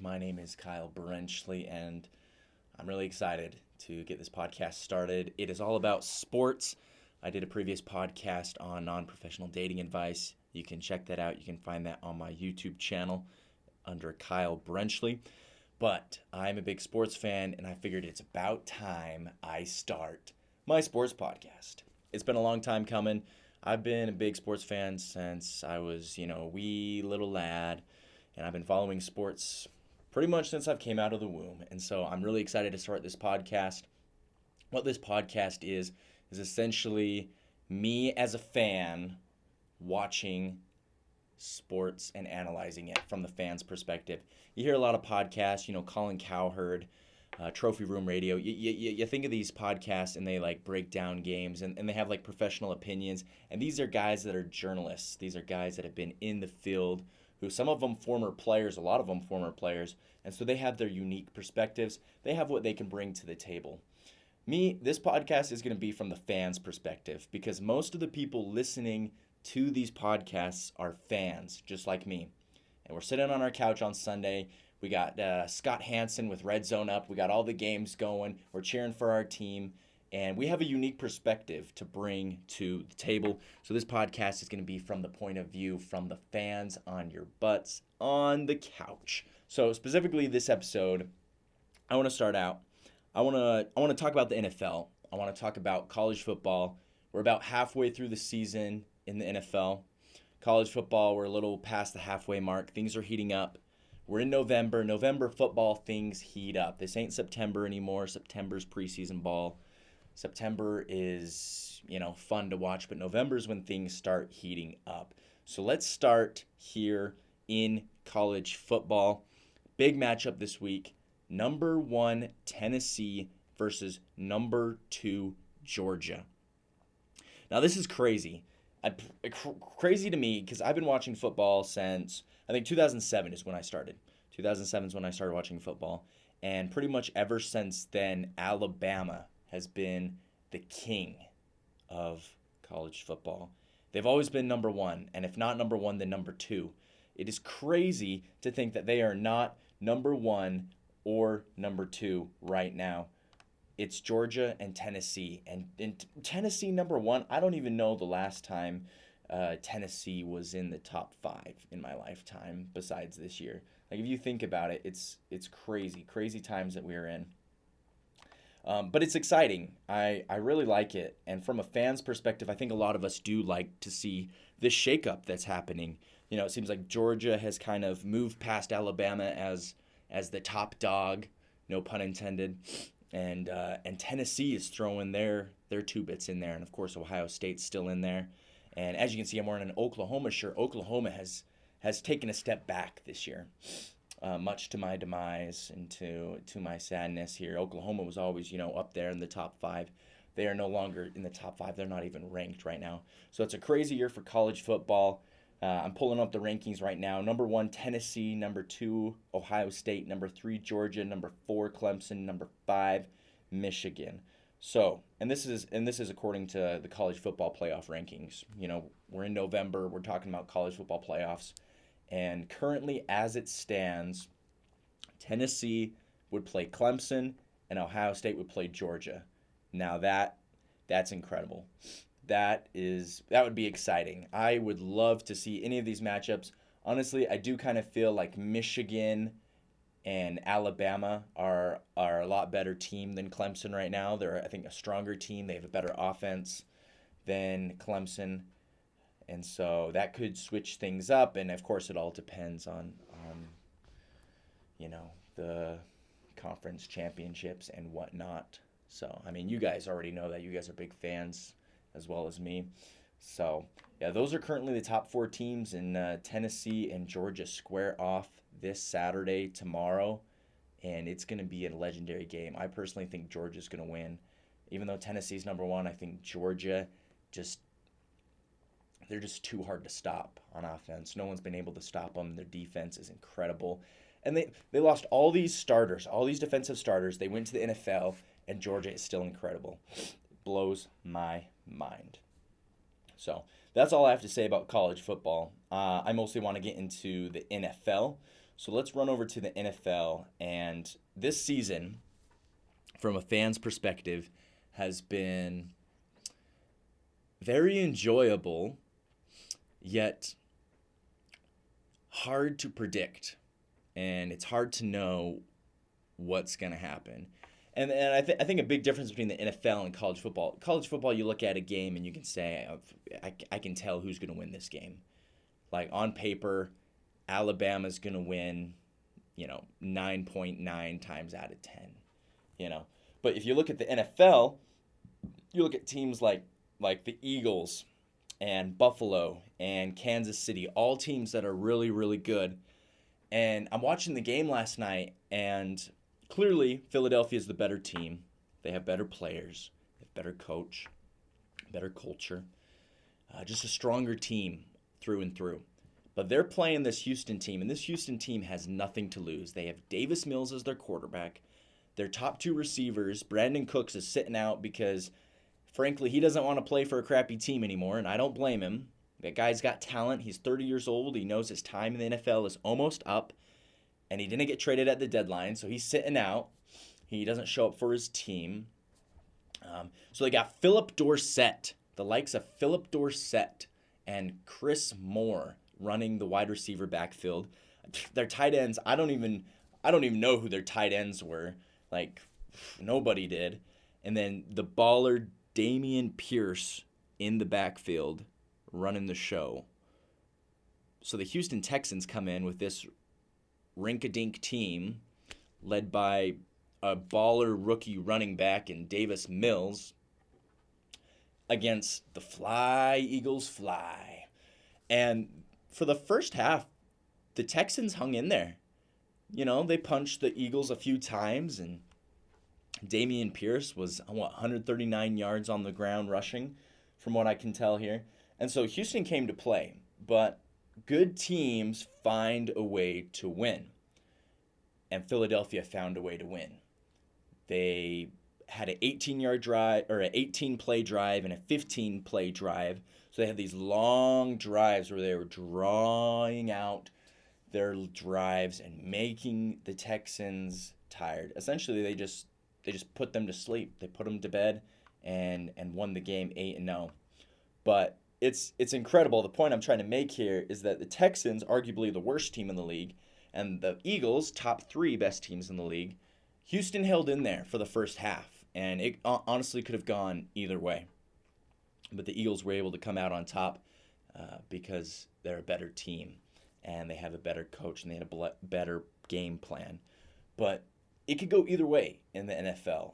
My name is Kyle Berenchley, and I'm really excited to get this podcast started. It is all about sports. I did a previous podcast on non-professional dating advice. You can check that out. You can find that on my YouTube channel under Kyle Berenchley. But I'm a big sports fan, and I figured it's about time I start my sports podcast. It's been a long time coming. I've been a big sports fan since I was, a wee little lad, and I've been following sports pretty much since I've came out of the womb. And so I'm really excited to start this podcast. What this podcast is essentially me as a fan watching sports and analyzing it from the fans' perspective. You hear a lot of podcasts, Colin Cowherd, Trophy Room Radio. You think of these podcasts and they break down games and they have professional opinions. And these are guys that are journalists. These are guys that have been in the field, who some of them former players, a lot of them former players. And so they have their unique perspectives. They have what they can bring to the table. This podcast is going to be from the fans' perspective because most of the people listening to these podcasts are fans, just like me. And we're sitting on our couch on Sunday. We got Scott Hansen with Red Zone up. We got all the games going. We're cheering for our team. And we have a unique perspective to bring to the table. So this podcast is going to be from the point of view from the fans on your butts on the couch. So specifically this episode, I want to start out. I want to talk about the NFL. I want to talk about college football. We're about halfway through the season in the NFL. College football, we're a little past the halfway mark. Things are heating up. We're in November. November football, things heat up. This ain't September anymore. September's preseason ball. September is, fun to watch, but November is when things start heating up. So let's start here in college football. Big matchup this week. Number 1 Tennessee versus number 2 Georgia. Now this is crazy. Crazy to me because I've been watching football since I think 2007 is when I started. 2007 is when I started watching football, and pretty much ever since then, Alabama has been the king of college football. They've always been number 1, and if not number 1, then number 2. It is crazy to think that they are not number 1 or number 2 right now. It's Georgia and Tennessee. And in Tennessee, number 1, I don't even know the last time Tennessee was in the top 5 in my lifetime besides this year. If you think about it, it's crazy times that we're in. But it's exciting. I really like it. And from a fan's perspective, I think a lot of us do like to see this shakeup that's happening. It seems like Georgia has kind of moved past Alabama as the top dog, no pun intended. And Tennessee is throwing their 2 bits in there. And, of course, Ohio State's still in there. And as you can see, I'm wearing an Oklahoma shirt. Oklahoma has taken a step back this year, much to my demise and to my sadness here. Oklahoma was always, up there in the top 5. They are no longer in the top 5. They're not even ranked right now. So it's a crazy year for college football. I'm pulling up the rankings right now. Number 1, Tennessee. Number 2, Ohio State. Number 3, Georgia. Number 4, Clemson. Number 5, Michigan. So, and this is according to the college football playoff rankings. We're in November. We're talking about college football playoffs. And currently, as it stands, Tennessee would play Clemson and Ohio State would play Georgia. Now that's incredible. That would be exciting. I would love to see any of these matchups. Honestly, I do kind of feel like Michigan and Alabama are a lot better team than Clemson right now. They're, I think, a stronger team. They have a better offense than Clemson. And so that could switch things up. And, of course, it all depends on the conference championships and whatnot. So, you guys already know that. You guys are big fans as well as me. So, yeah, those are currently the top 4 teams, and Tennessee and Georgia square off this Saturday, tomorrow, and it's going to be a legendary game. I personally think Georgia's going to win. Even though Tennessee's number 1, I think Georgia they're just too hard to stop on offense. No one's been able to stop them. Their defense is incredible. And they lost all these starters, all these defensive starters. They went to the NFL, and Georgia is still incredible. It blows my mind. So that's all I have to say about college football. I mostly want to get into the NFL. So let's run over to the NFL. And this season, from a fan's perspective, has been very enjoyable, yet hard to predict. And it's hard to know what's going to happen. And I think a big difference between the NFL and college football. College football, you look at a game and you can say, I can tell who's going to win this game. Like on paper, Alabama's going to win, 9.9 times out of 10, But if you look at the NFL, you look at teams like the Eagles and Buffalo and Kansas City, all teams that are really, really good. And I'm watching the game last night, and clearly Philadelphia is the better team. They have better players, they have better coach, better culture, just a stronger team through and through. But they're playing this Houston team, and this Houston team has nothing to lose. They have Davis Mills as their quarterback. Their top two receivers, Brandon Cooks, is sitting out because, frankly, he doesn't want to play for a crappy team anymore, and I don't blame him. That guy's got talent. He's 30 years old. He knows his time in the NFL is almost up, and he didn't get traded at the deadline, so he's sitting out. He doesn't show up for his team. So they got Philip Dorsett, the likes of Philip Dorsett and Chris Moore running the wide receiver backfield. Their tight ends, I don't even know who their tight ends were. Like, nobody did. And then the baller Dameon Pierce in the backfield running the show. So the Houston Texans come in with this rink-a-dink team led by a baller rookie running back in Davis Mills against the Eagles fly. And for the first half, the Texans hung in there. They punched the Eagles a few times, and Dameon Pierce was, 139 yards on the ground rushing, from what I can tell here. And so Houston came to play, but good teams find a way to win. And Philadelphia found a way to win. They had an 18-yard drive, or an 18-play drive and a 15-play drive. So they had these long drives where they were drawing out their drives and making the Texans tired. Essentially, they just put them to sleep. They put them to bed and won the game 8-0. But it's incredible. The point I'm trying to make here is that the Texans, arguably the worst team in the league, and the Eagles, top 3 best teams in the league, Houston held in there for the first half, and it honestly could have gone either way. But the Eagles were able to come out on top because they're a better team, and they have a better coach, and they had a better game plan. But it could go either way in the NFL.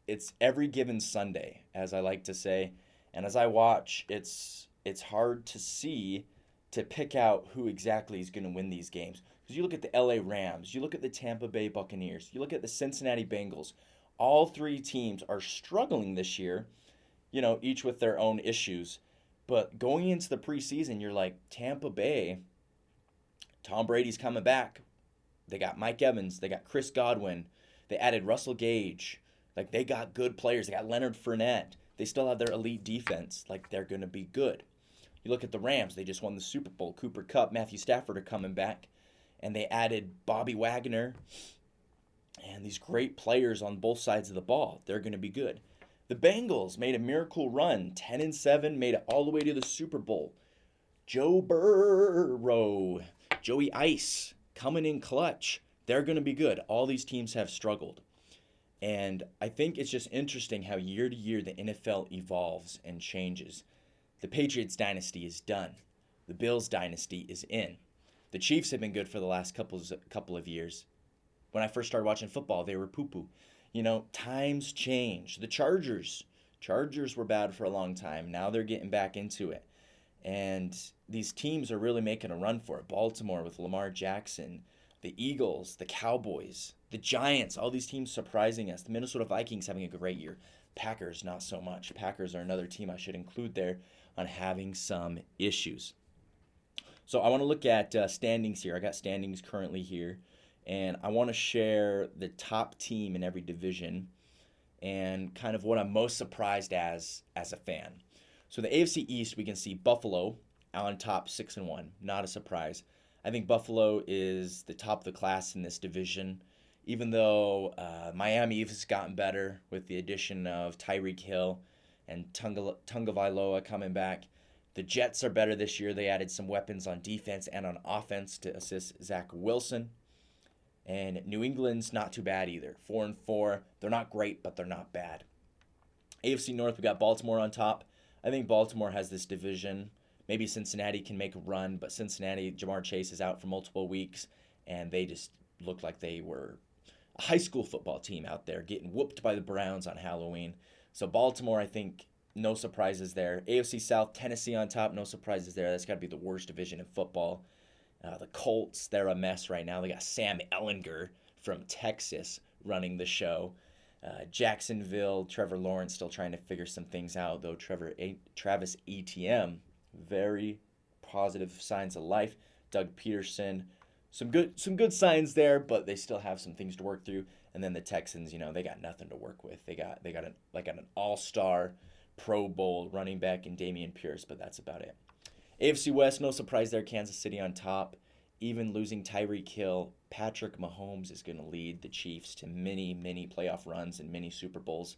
It's every given Sunday, as I like to say. And as I watch, it's hard to pick out who exactly is going to win these games. Because you look at the LA Rams, you look at the Tampa Bay Buccaneers, you look at the Cincinnati Bengals. All 3 teams are struggling this year, each with their own issues. But going into the preseason, you're like, Tampa Bay, Tom Brady's coming back. They got Mike Evans, they got Chris Godwin, they added Russell Gage. Like, they got good players. They got Leonard Fournette. They still have their elite defense. Like, they're going to be good. You look at the Rams. They just won the Super Bowl. Cooper Kupp, Matthew Stafford are coming back. And they added Bobby Wagner and these great players on both sides of the ball. They're going to be good. The Bengals made a miracle run. 10-7, made it all the way to the Super Bowl. Joe Burrow, Joey Ice coming in clutch. They're going to be good. All these teams have struggled. And I think it's just interesting how year to year the NFL evolves and changes. The Patriots dynasty is done. The Bills dynasty is in. The Chiefs have been good for the last couple of years. When I first started watching football, they were poo-poo. Times change. The Chargers were bad for a long time. Now they're getting back into it. And these teams are really making a run for it. Baltimore with Lamar Jackson, the Eagles, the Cowboys, the Giants, all these teams surprising us. The Minnesota Vikings having a great year. Packers, not so much. Packers are another team I should include there on having some issues. So I want to look at standings here. I got standings currently here. And I want to share the top team in every division and kind of what I'm most surprised as a fan. So the AFC East, we can see Buffalo on top 6-1. Not a surprise. I think Buffalo is the top of the class in this division, even though Miami has gotten better with the addition of Tyreek Hill and Tungavailoa coming back. The Jets are better this year. They added some weapons on defense and on offense to assist Zach Wilson. And New England's not too bad either. 4-4. They're not great, but they're not bad. AFC North, we got Baltimore on top. I think Baltimore has this division. Maybe Cincinnati can make a run, but Cincinnati, Jamar Chase is out for multiple weeks, and they just looked like they were a high school football team out there getting whooped by the Browns on Halloween. So Baltimore, I think, no surprises there. AFC South, Tennessee on top, no surprises there. That's got to be the worst division in football. The Colts, they're a mess right now. They got Sam Ehlinger from Texas running the show. Jacksonville, Trevor Lawrence still trying to figure some things out, though Travis Etienne, very positive signs of life. Doug Peterson, some good signs there, but they still have some things to work through. And then the Texans, they got nothing to work with. They got an all-star Pro Bowl running back in Dameon Pierce, but that's about it. AFC West, no surprise there. Kansas City on top. Even losing Tyreek Hill, Patrick Mahomes is going to lead the Chiefs to many, many playoff runs and many Super Bowls.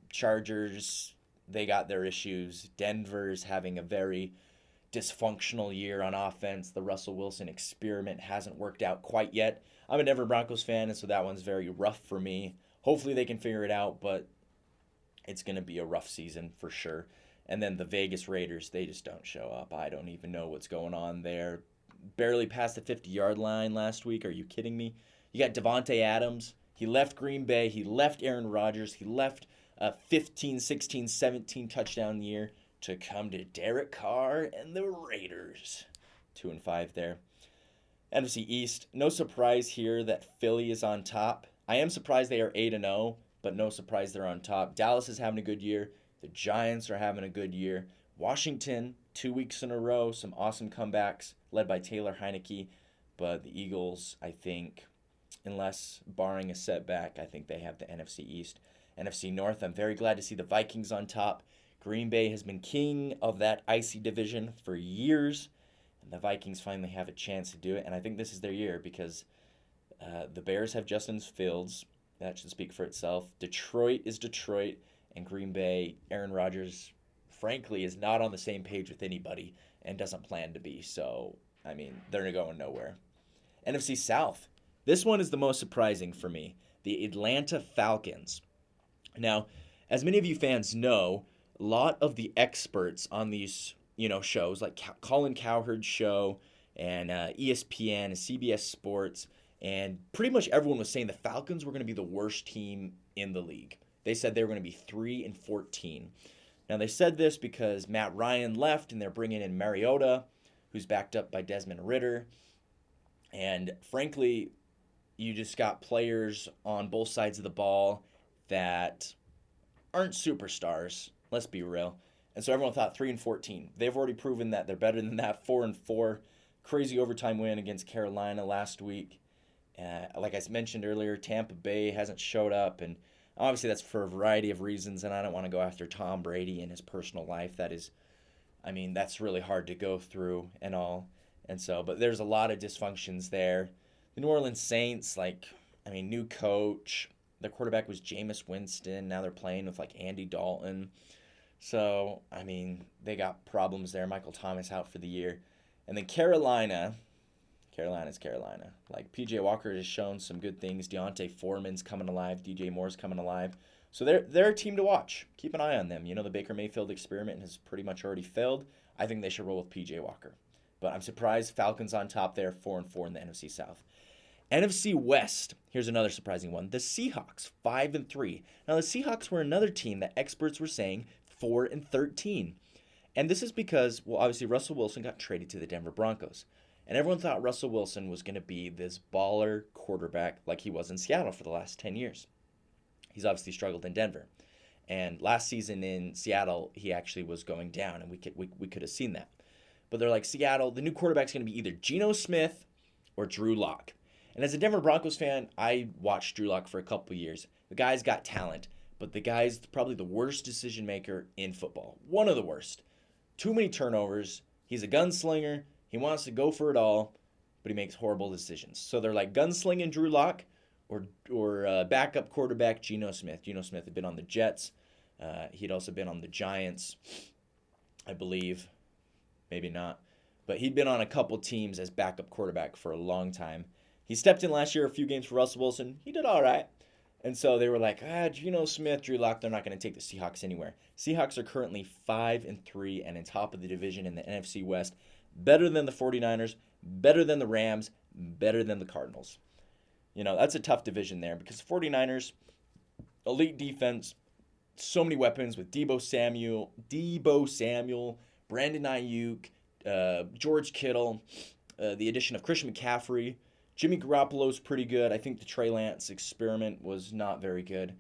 Chargers, they got their issues. Denver's having a very dysfunctional year on offense. The Russell Wilson experiment hasn't worked out quite yet. I'm a Denver Broncos fan, and so that one's very rough for me. Hopefully they can figure it out, but it's going to be a rough season for sure. And then the Vegas Raiders, they just don't show up. I don't even know what's going on there. Barely passed the 50-yard line last week. Are you kidding me? You got Devontae Adams. He left Green Bay. He left Aaron Rodgers. He left a 15, 16, 17 touchdown year to come to Derek Carr and the Raiders. 2-5 there. NFC East, no surprise here that Philly is on top. I am surprised they are 8-0, but no surprise they're on top. Dallas is having a good year. The Giants are having a good year. Washington, 2 weeks in a row, some awesome comebacks led by Taylor Heineke. But the Eagles, I think, unless barring a setback, I think they have the NFC East. NFC North, I'm very glad to see the Vikings on top. Green Bay has been king of that icy division for years, and the Vikings finally have a chance to do it. And I think this is their year because the Bears have Justin Fields. That should speak for itself. Detroit is Detroit. And Green Bay, Aaron Rodgers, frankly, is not on the same page with anybody and doesn't plan to be. So, they're going nowhere. NFC South. This one is the most surprising for me. The Atlanta Falcons. Now, as many of you fans know, a lot of the experts on these, shows like Colin Cowherd's show and ESPN and CBS Sports, and pretty much everyone was saying the Falcons were going to be the worst team in the league. They said they were going to be 3-14. Now, they said this because Matt Ryan left, and they're bringing in Mariota, who's backed up by Desmond Ridder. And frankly, you just got players on both sides of the ball that aren't superstars. Let's be real. And so everyone thought 3-14. They've already proven that they're better than that. 4-4. Crazy overtime win against Carolina last week. Like I mentioned earlier, Tampa Bay hasn't showed up, and obviously that's for a variety of reasons, and I don't want to go after Tom Brady and his personal life. That's really hard to go through and all. And so, but there's a lot of dysfunctions there. The New Orleans Saints, new coach. Their quarterback was Jameis Winston. Now they're playing with Andy Dalton. So, they got problems there. Michael Thomas out for the year. And then Carolina's Carolina. P.J. Walker has shown some good things. Deontay Foreman's coming alive. DJ Moore's coming alive. So they're a team to watch. Keep an eye on them. The Baker Mayfield experiment has pretty much already failed. I think they should roll with P.J. Walker. But I'm surprised Falcons on top there, 4-4 in the NFC South. NFC West, here's another surprising one. The Seahawks, 5-3. Now, the Seahawks were another team that experts were saying 4-13. And this is because, obviously Russell Wilson got traded to the Denver Broncos. And everyone thought Russell Wilson was going to be this baller quarterback like he was in Seattle for the last 10 years. He's obviously struggled in Denver. And last season in Seattle, he actually was going down, and we could have seen that. But they're like, Seattle, the new quarterback's going to be either Geno Smith or Drew Lock. And as a Denver Broncos fan, I watched Drew Lock for a couple of years. The guy's got talent, but the guy's probably the worst decision maker in football. One of the worst. Too many turnovers. He's a gunslinger. He wants to go for it all, but he makes horrible decisions. So they're like gunslinging Drew Lock or backup quarterback Geno Smith. Geno Smith had been on the Jets. He'd also been on the Giants, I believe. Maybe not. But he'd been on a couple teams as backup quarterback for a long time. He stepped in last year a few games for Russell Wilson. He did all right. And so they were like, Geno Smith, Drew Lock, they're not going to take the Seahawks anywhere. Seahawks are currently 5-3 and in top of the division in the NFC West. Better than the 49ers, better than the Rams, better than the Cardinals. That's a tough division there because the 49ers, elite defense, so many weapons with Deebo Samuel, Brandon Ayuk, George Kittle, the addition of Christian McCaffrey. Jimmy Garoppolo's pretty good. I think the Trey Lance experiment was not very good.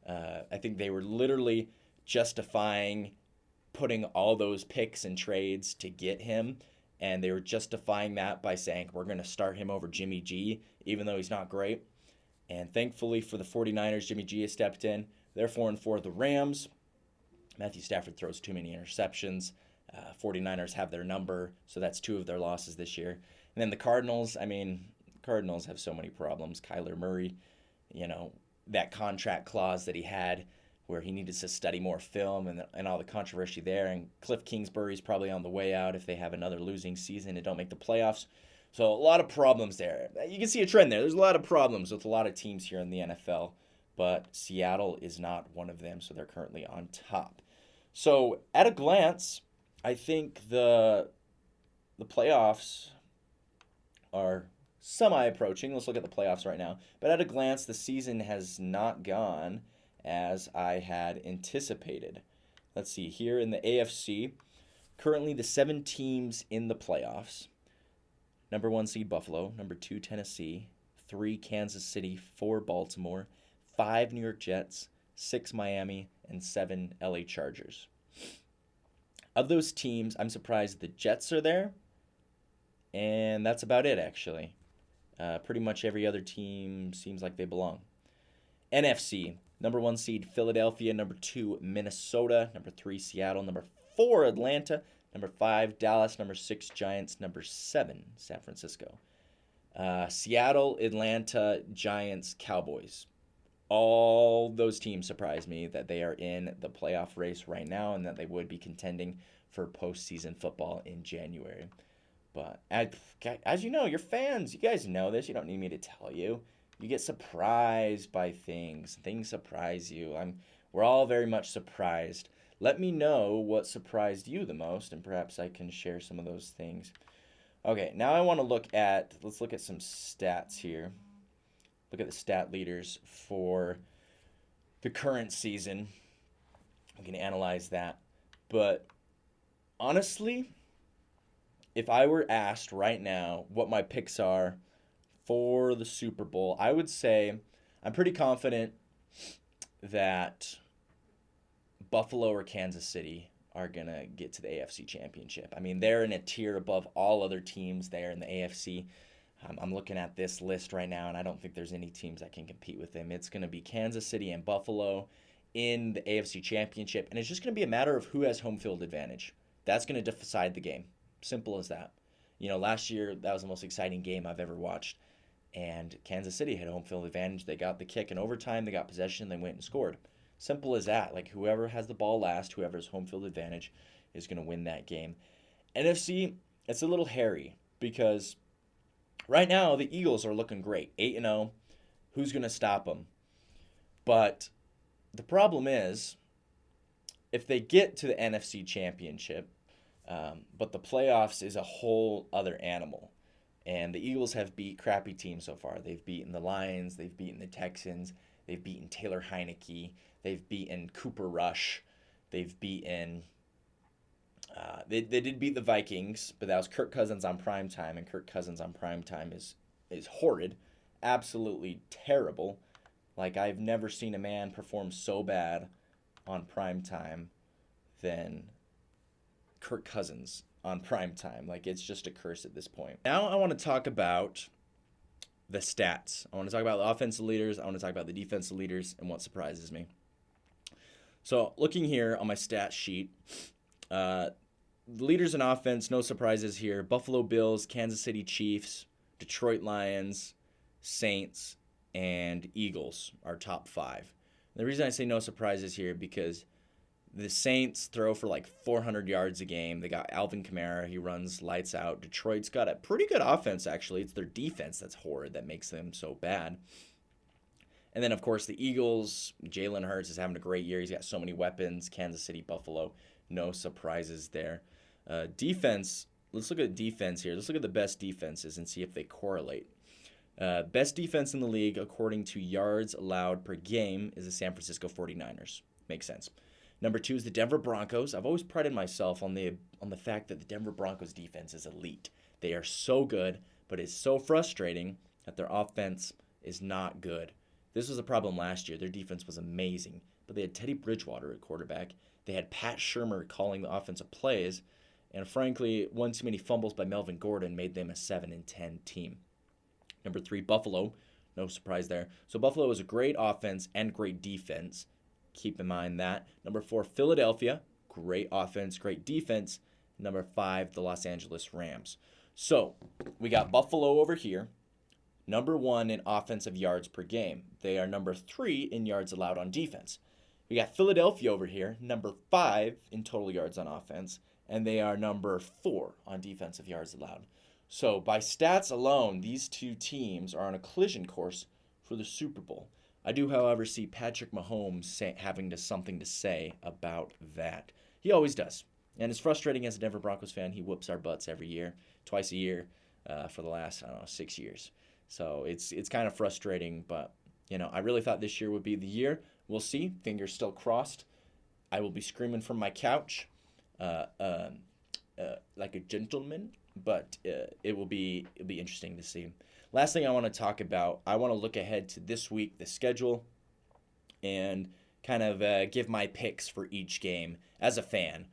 I think they were literally justifying putting all those picks and trades to get him, and they were justifying that by saying, we're going to start him over Jimmy G, even though he's not great. And thankfully for the 49ers, Jimmy G has stepped in. They're 4-4. The Rams, Matthew Stafford throws too many interceptions. 49ers have their number, so that's 2 of their losses this year. And then the Cardinals, Cardinals have so many problems. Kyler Murray, that contract clause that he had where he needed to study more film and all the controversy there. And Cliff Kingsbury's probably on the way out if they have another losing season and don't make the playoffs. So a lot of problems there. You can see a trend there. There's a lot of problems with a lot of teams here in the NFL, but Seattle is not one of them, so they're currently on top. So at a glance, I think the playoffs are semi-approaching. Let's look at the playoffs right now. But at a glance, the season has not gone as I had anticipated. Let's see. Here in the AFC, currently the 7 teams in the playoffs. Number 1 seed Buffalo, number 2 Tennessee, 3 Kansas City, 4 Baltimore, 5 New York Jets, 6 Miami, and 7 LA Chargers. Of those teams, I'm surprised the Jets are there, and that's about it, actually. Pretty much every other team seems like they belong. NFC, number 1 seed Philadelphia, number 2 Minnesota, number 3 Seattle, number 4 Atlanta, number 5 Dallas, number 6 Giants, number 7 San Francisco. Seattle, Atlanta, Giants, Cowboys. All those teams surprise me that they are in the playoff race right now and that they would be contending for postseason football in January. But as you know, you're fans. You guys know this. You don't need me to tell you. You get surprised by things. Things surprise you. We're all very much surprised. Let me know what surprised you the most, and perhaps I can share some of those things. Okay, now I want to let's look at some stats here. Look at the stat leaders for the current season. We can analyze that. But honestly, if I were asked right now what my picks are for the Super Bowl, I would say I'm pretty confident that Buffalo or Kansas City are going to get to the AFC Championship. They're in a tier above all other teams there in the AFC. I'm looking at this list right now, and I don't think there's any teams that can compete with them. It's going to be Kansas City and Buffalo in the AFC Championship, and it's just going to be a matter of who has home field advantage. That's going to decide the game. Simple as that. Last year, that was the most exciting game I've ever watched, and Kansas City had home field advantage. They got the kick in overtime. They got possession. They went and scored. Simple as that. Whoever has the ball last, whoever's home field advantage is going to win that game. NFC, it's a little hairy because right now, the Eagles are looking great. 8-0. Who's going to stop them? But the problem is, if they get to the NFC Championship, but the playoffs is a whole other animal. And the Eagles have beat crappy teams so far. They've beaten the Lions. They've beaten the Texans. They've beaten Taylor Heineke. They've beaten Cooper Rush. They've beaten... They did beat the Vikings, but that was Kirk Cousins on primetime, and Kirk Cousins on primetime is horrid, absolutely terrible. I've never seen a man perform so bad on primetime than Kirk Cousins on primetime. It's just a curse at this point. Now I want to talk about the stats. I want to talk about the offensive leaders. I want to talk about the defensive leaders and what surprises me. So looking here on my stat sheet, leaders in offense, no surprises here. Buffalo Bills, Kansas City Chiefs, Detroit Lions, Saints, and Eagles are top 5. The reason I say no surprises here because the Saints throw for like 400 yards a game. They got Alvin Kamara. He runs lights out. Detroit's got a pretty good offense, actually. It's their defense that's horrid that makes them so bad. And then, of course, the Eagles. Jalen Hurts is having a great year. He's got so many weapons. Kansas City, Buffalo. No surprises there. Defense. Let's look at defense here. Let's look at the best defenses and see if they correlate. Best defense in the league, according to yards allowed per game, is the San Francisco 49ers. Makes sense. Number 2 is the Denver Broncos. I've always prided myself on the fact that the Denver Broncos defense is elite. They are so good, but it's so frustrating that their offense is not good. This was a problem last year. Their defense was amazing, but they had Teddy Bridgewater at quarterback. They had Pat Shurmur calling the offensive plays, and frankly, one too many fumbles by Melvin Gordon made them a 7-10 team. Number 3, Buffalo. No surprise there. So Buffalo is a great offense and great defense. Keep in mind that. Number 4, Philadelphia. Great offense, great defense. Number 5, the Los Angeles Rams. So we got Buffalo over here. Number 1 in offensive yards per game. They are number 3 in yards allowed on defense. We got Philadelphia over here, number 5 in total yards on offense, and they are number 4 on defensive yards allowed. So by stats alone, these two teams are on a collision course for the Super Bowl. I do, however, see Patrick Mahomes having something to say about that. He always does. And it's frustrating as a Denver Broncos fan. He whoops our butts every year, twice a year, for the last, 6 years. So it's kind of frustrating, but, I really thought this year would be the year. We'll see. Fingers still crossed. I will be screaming from my couch like a gentleman, but it'll be interesting to see. Last thing I want to talk about, I want to look ahead to this week, the schedule, and kind of give my picks for each game. As a fan,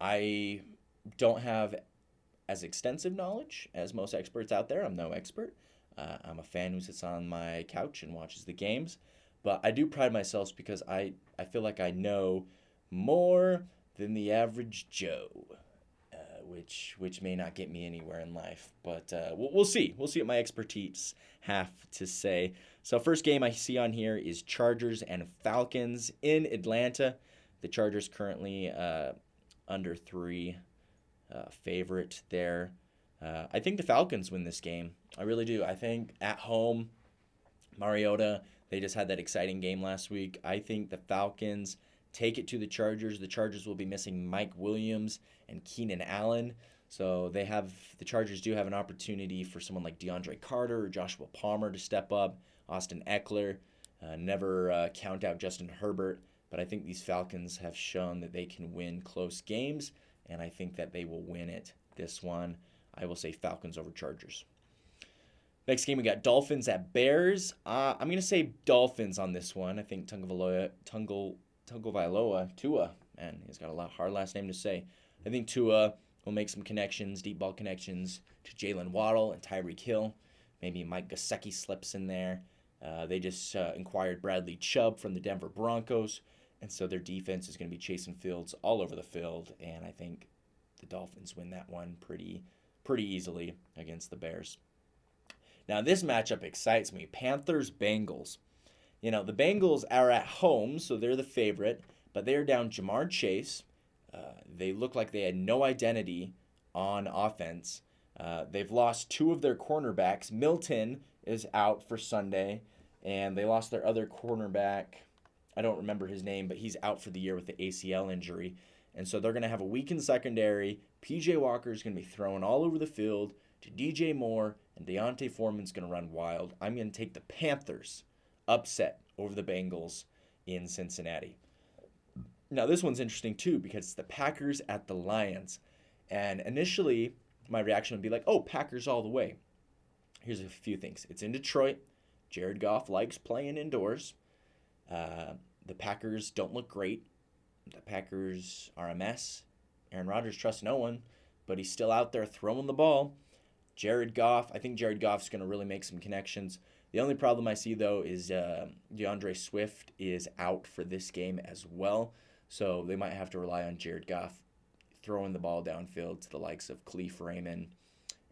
I don't have as extensive knowledge as most experts out there. I'm no expert. I'm a fan who sits on my couch and watches the games. But I do pride myself because I feel like I know more than the average Joe, which may not get me anywhere in life. But we'll see. We'll see what my expertise have to say. So first game I see on here is Chargers and Falcons in Atlanta. The Chargers currently under 3 favorite there. I think the Falcons win this game. I really do. I think at home, Mariota, they just had that exciting game last week. I think the Falcons take it to the Chargers. The Chargers will be missing Mike Williams and Keenan Allen. So the Chargers do have an opportunity for someone like DeAndre Carter or Joshua Palmer to step up. Austin Eckler. Never count out Justin Herbert. But I think these Falcons have shown that they can win close games. And I think that they will win it. This one, I will say Falcons over Chargers. Next game, we got Dolphins at Bears. I'm going to say Dolphins on this one. I think Tua, man, he's got a hard last name to say. I think Tua will make some connections, deep ball connections to Jalen Waddle and Tyreek Hill. Maybe Mike Gesicki slips in there. They just acquired Bradley Chubb from the Denver Broncos, and so their defense is going to be chasing Fields all over the field, and I think the Dolphins win that one pretty easily against the Bears. Now, this matchup excites me. Panthers-Bengals. The Bengals are at home, so they're the favorite, but they're down Jamar Chase. They look like they had no identity on offense. They've lost 2 of their cornerbacks. Milton is out for Sunday, and they lost their other cornerback. I don't remember his name, but he's out for the year with the ACL injury. And so they're going to have a weakened secondary. P.J. Walker is going to be throwing all over the field to DJ Moore, and Deontay Foreman's going to run wild. I'm going to take the Panthers upset over the Bengals in Cincinnati. Now, this one's interesting, too, because it's the Packers at the Lions. And initially, my reaction would be like, oh, Packers all the way. Here's a few things. It's in Detroit. Jared Goff likes playing indoors. The Packers don't look great. The Packers are a mess. Aaron Rodgers trusts no one, but he's still out there throwing the ball. I think Jared Goff's going to really make some connections. The only problem I see, though, is DeAndre Swift is out for this game as well. So they might have to rely on Jared Goff throwing the ball downfield to the likes of Khalif Raymond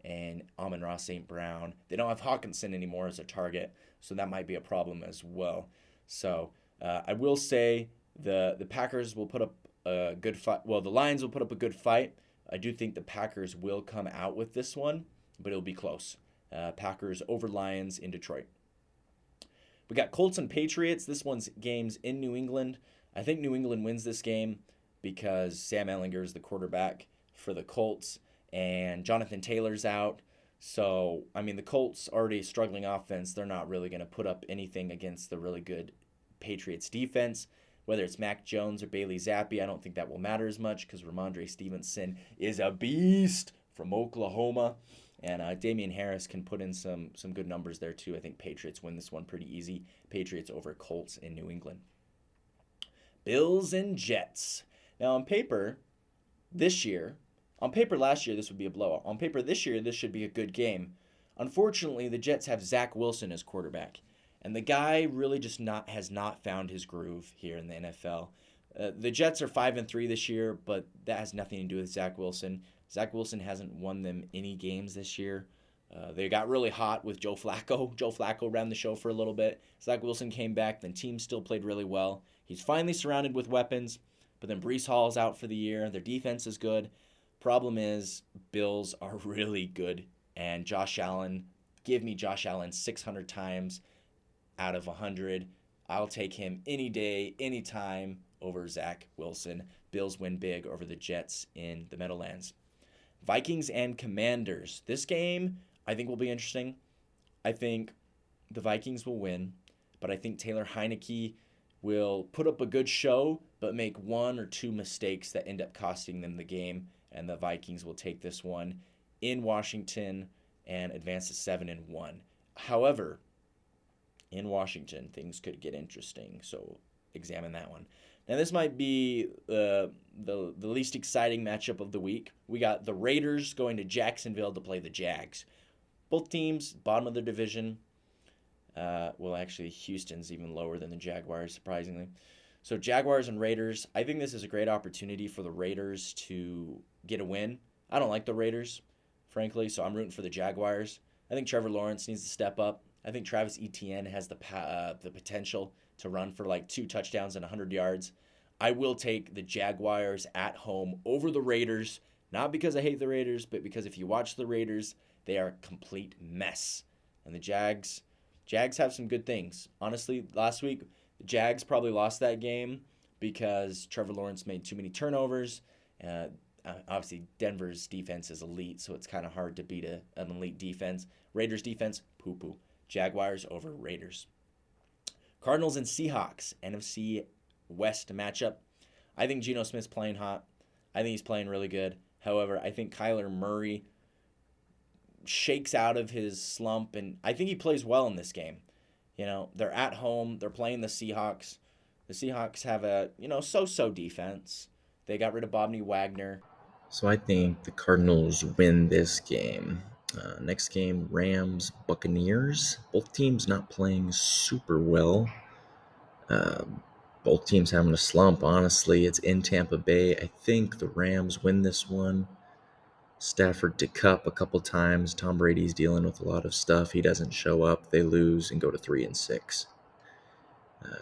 and Amon-Ra St. Brown. They don't have Hawkinson anymore as a target, so that might be a problem as well. So I will say the Packers will put up a good fight. Well, the Lions will put up a good fight. I do think the Packers will come out with this one, but it'll be close. Packers over Lions in Detroit. We got Colts and Patriots. This game's in New England. I think New England wins this game because Sam Ehlinger is the quarterback for the Colts, and Jonathan Taylor's out. So, I mean, the Colts already a struggling offense. They're not really going to put up anything against the really good Patriots defense. Whether it's Mac Jones or Bailey Zappi, I don't think that will matter as much because Ramondre Stevenson is a beast from Oklahoma. And Damian Harris can put in some good numbers there too. I think Patriots win this one pretty easy. Patriots over Colts in New England. Bills and Jets. Now on paper, last year, this would be a blowout. On paper this year, this should be a good game. Unfortunately, the Jets have Zach Wilson as quarterback. And the guy really just has not found his groove here in the NFL. The Jets are 5-3 this year, but that has nothing to do with Zach Wilson. Zach Wilson hasn't won them any games this year. They got really hot with Joe Flacco. Joe Flacco ran the show for a little bit. Zach Wilson came back. The team still played really well. He's finally surrounded with weapons, but then Breece Hall's out for the year. Their defense is good. Problem is, Bills are really good. And Josh Allen, give me Josh Allen 600 times out of 100. I'll take him any day, any time over Zach Wilson. Bills win big over the Jets in the Meadowlands. Vikings and Commanders. This game, I think, will be interesting. I think the Vikings will win, but I think Taylor Heineke will put up a good show, but make one or two mistakes that end up costing them the game, and the Vikings will take this one in Washington and advance to 7-1. However, in Washington, things could get interesting, so examine that one. Now, this might be the least exciting matchup of the week. We got the Raiders going to Jacksonville to play the Jags. Both teams, bottom of their division. Well, actually, Houston's even lower than the Jaguars, surprisingly. So Jaguars and Raiders, I think this is a great opportunity for the Raiders to get a win. I don't like the Raiders, frankly, so I'm rooting for the Jaguars. I think Trevor Lawrence needs to step up. I think Travis Etienne has the potential to run for like 2 touchdowns and 100 yards. I will take the Jaguars at home over the Raiders, not because I hate the Raiders, but because if you watch the Raiders, they are a complete mess. And the Jags have some good things. Honestly, last week, the Jags probably lost that game because Trevor Lawrence made too many turnovers. Obviously, Denver's defense is elite, so it's kind of hard to beat an elite defense. Raiders defense, poo-poo. Jaguars over Raiders. Cardinals and Seahawks, NFC West matchup. I think Geno Smith's playing hot. I think he's playing really good. However, I think Kyler Murray shakes out of his slump, and I think he plays well in this game. You know, they're at home. They're playing the Seahawks. The Seahawks have a, so-so defense. They got rid of Bobby Wagner. So I think the Cardinals win this game. Next game, Rams, Buccaneers. Both teams not playing super well. Both teams having a slump, honestly. It's in Tampa Bay. I think the Rams win this one. Stafford to cup a couple times. Tom Brady's dealing with a lot of stuff. He doesn't show up. They lose and go to 3-6.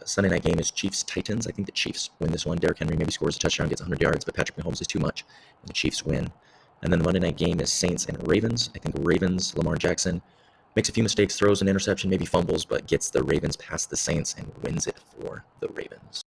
Sunday night game is Chiefs-Titans. I think the Chiefs win this one. Derrick Henry maybe scores a touchdown, gets 100 yards, but Patrick Mahomes is too much, and the Chiefs win. And then the Monday night game is Saints and Ravens. I think Ravens, Lamar Jackson, makes a few mistakes, throws an interception, maybe fumbles, but gets the Ravens past the Saints and wins it for the Ravens.